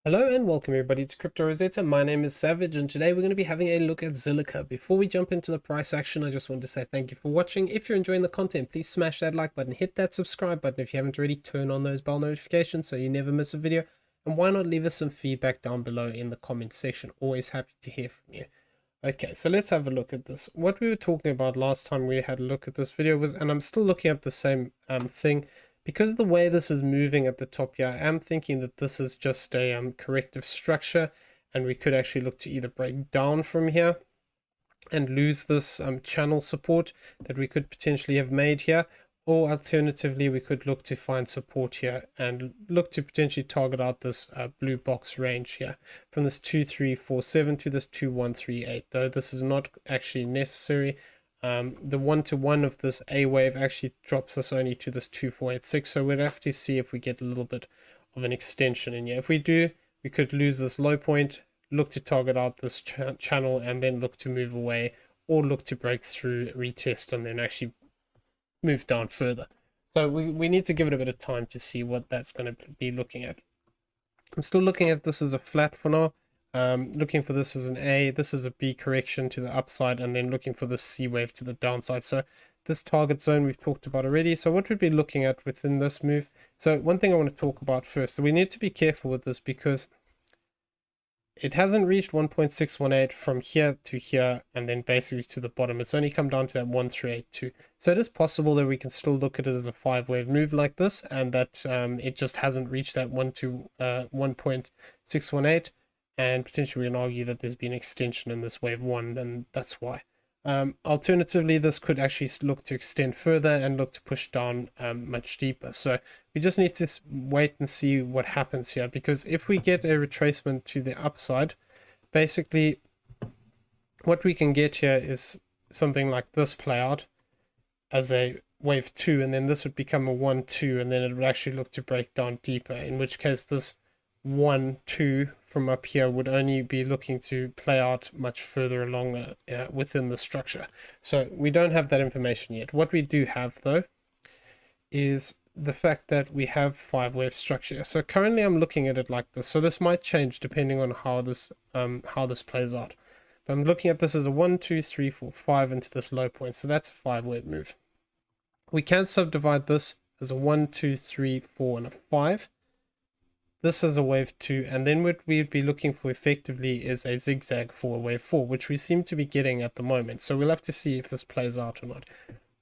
Hello and welcome everybody to Crypto Rosetta. My name is Savage and today we're going to be having a look at Zilliqa. Before we jump into the price action, I just want to say thank you for watching. If you're enjoying the content, please smash that like button, hit that subscribe button if you haven't already, turn on those bell notifications so you never miss a video. And why not leave us some feedback down below in the comment section. Always happy to hear from you. Okay, so let's have a look at this. What we were talking about last time we had a look at this video was, and I'm still looking at the same thing, because of the way this is moving at the top here, I am thinking that this is just a corrective structure, and we could actually look to either break down from here and lose this channel support that we could potentially have made here, or alternatively we could look to find support here and look to potentially target out this blue box range here from this 2347 to this 2138, though this is not actually necessary. The one-to-one of this A wave actually drops us only to this 2486, so we'd have to see if we get a little bit of an extension in here. If we do, we could lose this low point, look to target out this channel, and then look to move away, or look to break through, retest, and then actually move down further. So we need to give it a bit of time to see what that's going to be looking at. I'm still looking at this as a flat for now. Looking for this as an A, this is a B correction to the upside, and then looking for this C wave to the downside. So this target zone we've talked about already. So what we'd be looking at within this move. So one thing I want to talk about first, so we need to be careful with this because it hasn't reached 1.618 from here to here and then basically to the bottom. It's only come down to that 1382. So it is possible that we can still look at it as a 5-wave move like this, and that it just hasn't reached that 1.618. And potentially we can argue that there's been extension in this wave 1, and that's why. Alternatively, this could actually look to extend further and look to push down much deeper. So we just need to wait and see what happens here, because if we get a retracement to the upside, basically what we can get here is something like this play out as a wave 2, and then this would become a 1-2, and then it would actually look to break down deeper, in which case this 1-2 from up here would only be looking to play out much further along within the structure. So we don't have that information yet. What we do have though is the fact that we have 5-wave structure. So currently I'm looking at it like this. So this might change depending on how this plays out. But I'm looking at this as a 1, 2, 3, 4, 5 into this low point. So that's a 5-wave move. We can subdivide this as a 1, 2, 3, 4, and a 5. This is a wave 2, and then what we'd be looking for effectively is a zigzag for a wave 4, which we seem to be getting at the moment. So we'll have to see if this plays out or not.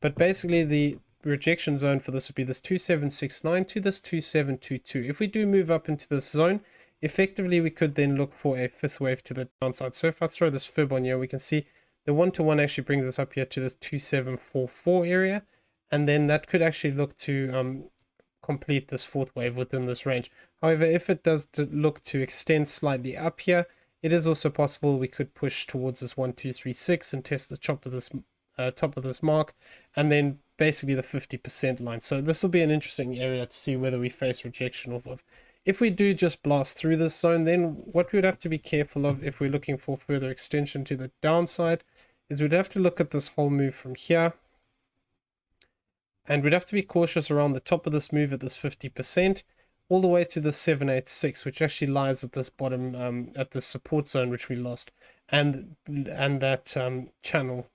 But basically the rejection zone for this would be this 2769 to this 2722. If we do move up into this zone, effectively we could then look for a 5th wave to the downside. So if I throw this fib on here, we can see the 1-to-1 actually brings us up here to this 2744 area, and then that could actually look to complete this 4th wave within this range. However, if it does look to extend slightly up here, it is also possible we could push towards this 1236 and test the top of this mark, and then basically the 50% line. So this will be an interesting area to see whether we face rejection off of. If we do just blast through this zone, then what we'd have to be careful of if we're looking for further extension to the downside is we'd have to look at this whole move from here. And we'd have to be cautious around the top of this move at this 50%, all the way to the 786, which actually lies at this bottom, at the support zone, which we lost, and that channel.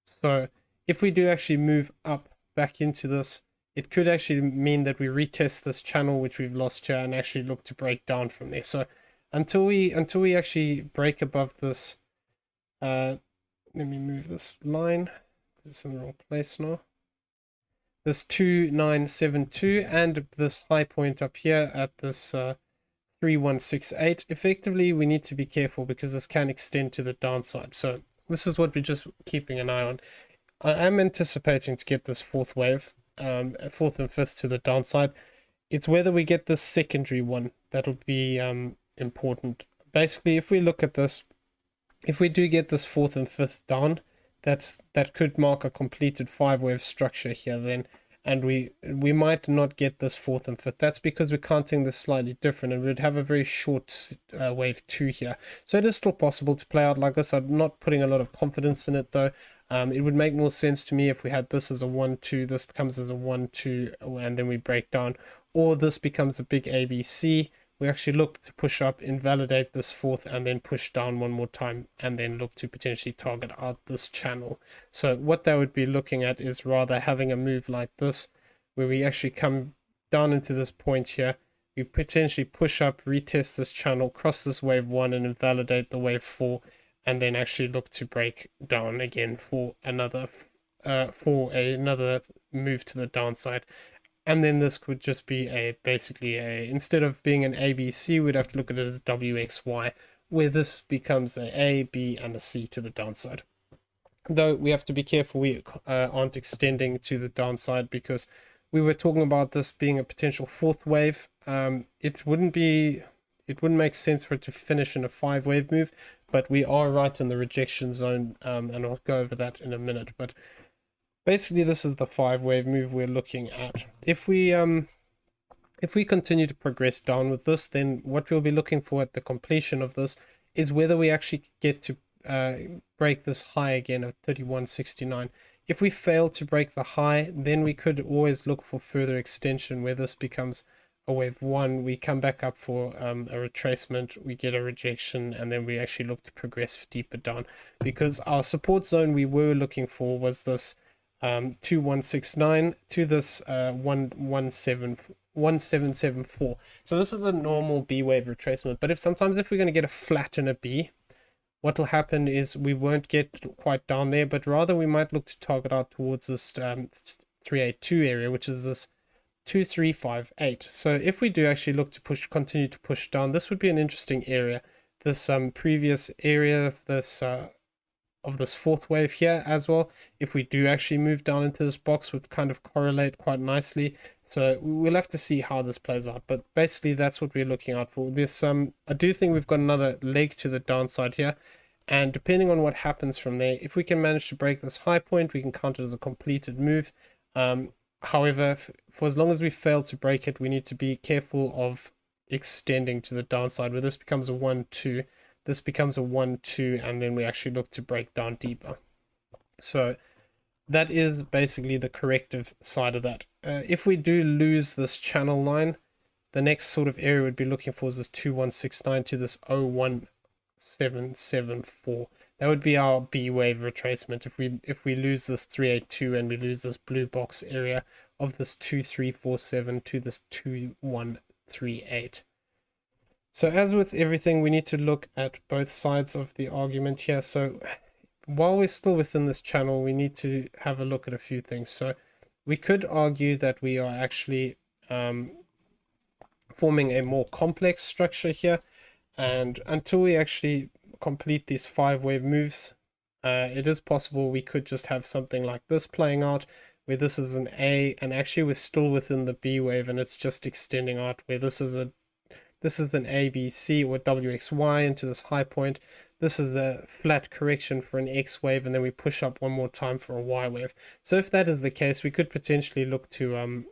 So if we do actually move up back into this, it could actually mean that we retest this channel, which we've lost here, and actually look to break down from there. So until we actually break above this, let me move this line, because it's in the wrong place now. This 2972 and this high point up here at this 3168. Effectively, we need to be careful because this can extend to the downside. So this is what we're just keeping an eye on. I am anticipating to get this 4th wave, 4th and 5th to the downside. It's whether we get this secondary one that'll be important. Basically, if we look at this, if we do get this 4th and 5th down, that could mark a completed 5-wave structure here then, and we might not get this 4th and 5th. That's because we're counting this slightly different, and we'd have a very short wave 2 here. So it is still possible to play out like this. I'm not putting a lot of confidence in it though. It would make more sense to me if we had this as a 1-2, this becomes as a 1-2, and then we break down, or this becomes a big ABC we actually look to push up, invalidate this fourth, and then push down one more time, and then look to potentially target out this channel. So what they would be looking at is rather having a move like this, where we actually come down into this point here, we potentially push up, retest this channel, cross this wave 1 and invalidate the wave 4, and then actually look to break down again for another move to the downside. And then this could just be basically instead of being an ABC, we'd have to look at it as WXY, where this becomes a B, and a C to the downside. Though we have to be careful we aren't extending to the downside, because we were talking about this being a potential fourth wave. It wouldn't make sense for it to finish in a 5-wave move, but we are right in the rejection zone, and I'll go over that in a minute. But basically, this is the 5-wave move we're looking at. If we continue to progress down with this, then what we'll be looking for at the completion of this is whether we actually get to break this high again of 31.69. If we fail to break the high, then we could always look for further extension, where this becomes a wave 1, we come back up for a retracement, we get a rejection, and then we actually look to progress deeper down, because our support zone we were looking for was this 2169 to this 1774. So this is a normal B wave retracement, but if we're going to get a flat and a B, what will happen is we won't get quite down there, but rather we might look to target out towards this 382 area, which is this 2358. So if we do actually look to continue to push down, this would be an interesting area. This previous area of this fourth wave here as well, if we do actually move down into this box, would kind of correlate quite nicely. So we'll have to see how this plays out, but basically that's what we're looking out for. This I do think we've got another leg to the downside here, and depending on what happens from there, if we can manage to break this high point, we can count it as a completed move. However, for as long as we fail to break it, we need to be careful of extending to the downside, where this becomes a 1-2, this becomes a 1-2, and then we actually look to break down deeper. So that is basically the corrective side of that. If we do lose this channel line, the next sort of area we'd be looking for is this 2169 to this 01774. That would be our B wave retracement. If we lose this 382 and we lose this blue box area of this 2347 to this 2138. So as with everything, we need to look at both sides of the argument here. So while we're still within this channel, we need to have a look at a few things. So we could argue that we are actually forming a more complex structure here, and until we actually complete these 5-wave moves, it is possible we could just have something like this playing out, where this is an A, and actually we're still within the B wave, and it's just extending out, where this is an A, B, C, or WXY into this high point. This is a flat correction for an X wave, and then we push up one more time for a Y wave. So if that is the case, we could potentially look to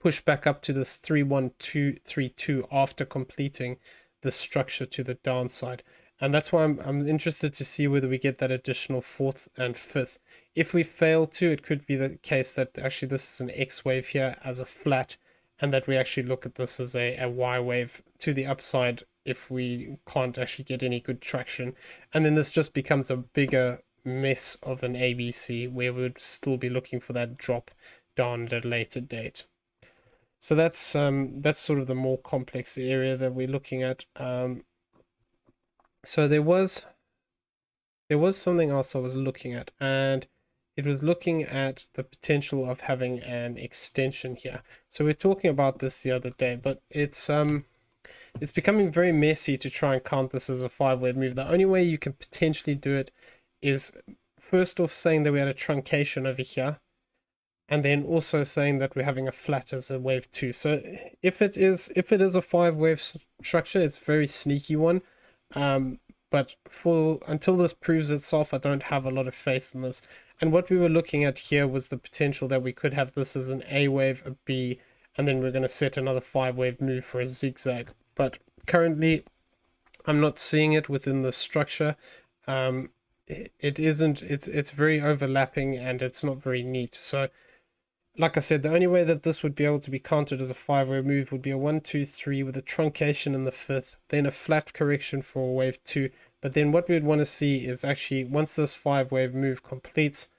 push back up to this 31232 after completing the structure to the downside. And that's why I'm interested to see whether we get that additional 4th and 5th. If we fail to, it could be the case that actually this is an X wave here as a flat, and that we actually look at this as a Y wave to the upside if we can't actually get any good traction. And then this just becomes a bigger mess of an ABC, where we would still be looking for that drop down at a later date. So that's sort of the more complex area that we're looking at. So there was something else I was looking at, and it was looking at the potential of having an extension here. So we're talking about this the other day, but it's becoming very messy to try and count this as a 5-wave move. The only way you can potentially do it is first off saying that we had a truncation over here, and then also saying that we're having a flat as a wave 2. So if it is a 5-wave structure, it's a very sneaky one. But until this proves itself, I don't have a lot of faith in this. And what we were looking at here was the potential that we could have this as an A wave, a B, and then we're going to set another 5-wave move for a zigzag. But currently, I'm not seeing it within the structure. It's very overlapping, and it's not very neat. So like I said, the only way that this would be able to be counted as a 5-wave move would be a 1, 2, 3 with a truncation in the 5th, then a flat correction for wave 2. But then what we would want to see is actually, once this 5-wave move completes,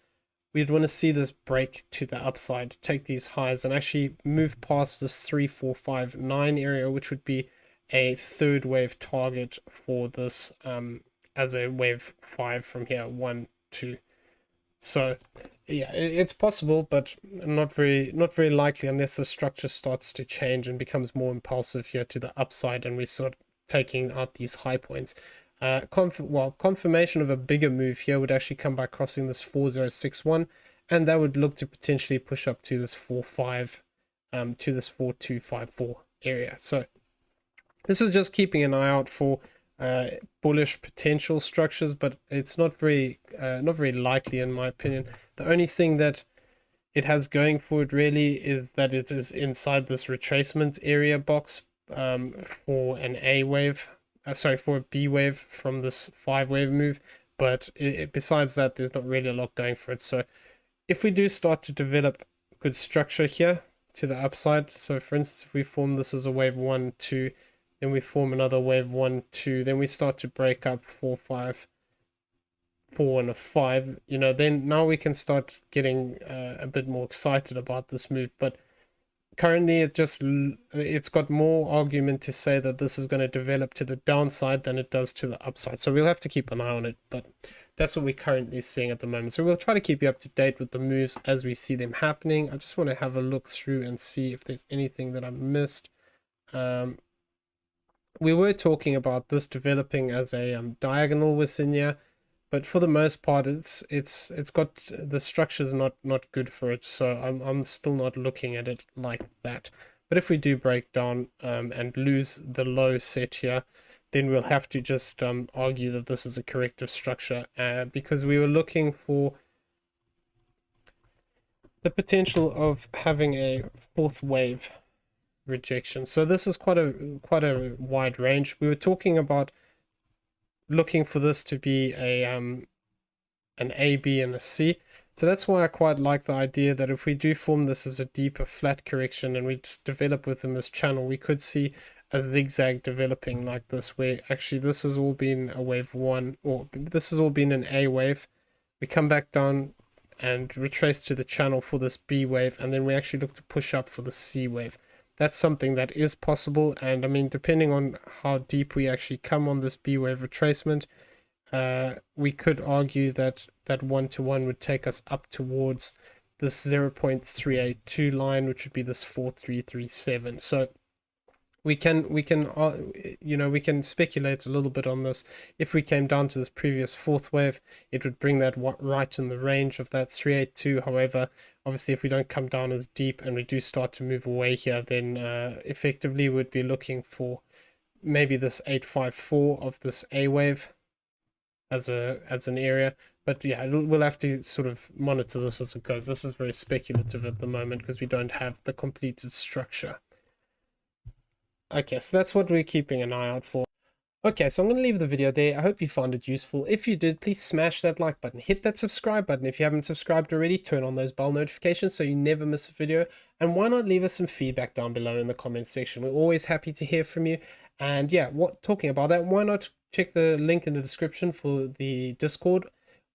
we'd want to see this break to the upside, take these highs and actually move past this 3, 4, 5, 9 area, which would be a 3rd wave target for this as a wave 5 from here, 1, 2. So yeah, it's possible, but not very likely unless the structure starts to change and becomes more impulsive here to the upside and we start taking out these high points. Confirmation of a bigger move here would actually come by crossing this 4061, and that would look to potentially push up to this 45 to this 4254 area. So this is just keeping an eye out for bullish potential structures, but it's not very likely in my opinion. The only thing that it has going for it really is that it is inside this retracement area box for an A wave, for a B wave from this 5-wave move, but besides that there's not really a lot going for it. So if we do start to develop good structure here to the upside, so for instance if we form this as a wave 1, 2, then we form another wave 1, 2, then we start to break up 4, 5, 4 and a 5, you know, then now we can start getting a bit more excited about this move. But currently it's got more argument to say that this is going to develop to the downside than it does to the upside, so we'll have to keep an eye on it. But that's what we're currently seeing at the moment, so we'll try to keep you up to date with the moves as we see them happening. I just want to have a look through and see if there's anything that I missed. We were talking about this developing as a diagonal within here, but for the most part it's got the structure's not good for it, so I'm still not looking at it like that. But if we do break down and lose the low set here, then we'll have to just argue that this is a corrective structure, because we were looking for the potential of having a 4th wave rejection. So this is quite a wide range. We were talking about looking for this to be a an A, B and a C. So that's why I quite like the idea that if we do form this as a deeper flat correction and we just develop within this channel, we could see a zigzag developing like this, where actually this has all been a wave 1, or this has all been an A wave. We come back down and retrace to the channel for this B wave, and then we actually look to push up for the C wave. That's something that is possible, and I mean, depending on how deep we actually come on this B wave retracement, we could argue that that 1-to-1 would take us up towards this 0.382 line, which would be this 4337. So we can you know, we can speculate a little bit on this. If we came down to this previous 4th wave, it would bring that right in the range of that 382. However, obviously if we don't come down as deep and we do start to move away here, then effectively we'd be looking for maybe this 854 of this A wave as an area. But yeah, we'll have to sort of monitor this as it goes. This is very speculative at the moment because we don't have the completed structure. Okay, so that's what we're keeping an eye out for. Okay, so I'm going to leave the video there. I hope you found it useful. If you did, please smash that like button, hit that subscribe button. If you haven't subscribed already, turn on those bell notifications so you never miss a video. And why not leave us some feedback down below in the comments section? We're always happy to hear from you. And yeah, talking about that, why not check the link in the description for the Discord.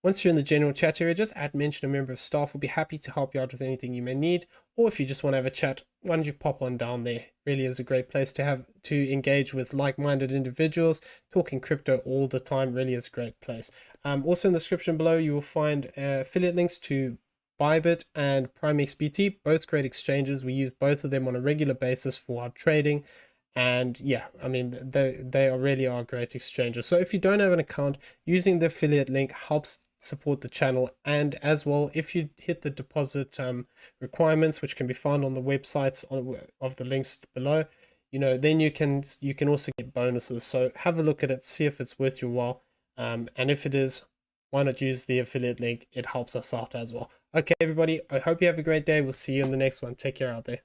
Once you're in the general chat area, just mention a member of staff. We'll be happy to help you out with anything you may need. Or if you just want to have a chat, why don't you pop on down there? Really is a great place to engage with like-minded individuals. Talking crypto all the time really is a great place. Also in the description below, you will find affiliate links to BYBIT and PrimeXBT, both great exchanges. We use both of them on a regular basis for our trading. And yeah, I mean, they really are great exchanges. So if you don't have an account, using the affiliate link helps support the channel. And as well, if you hit the deposit requirements, which can be found on the websites of the links below, you know, then you can also get bonuses. So have a look at it, see if it's worth your while, and if it is, why not use the affiliate link? It helps us out as well. Okay, everybody, I hope you have a great day. We'll see you in the next one. Take care out there.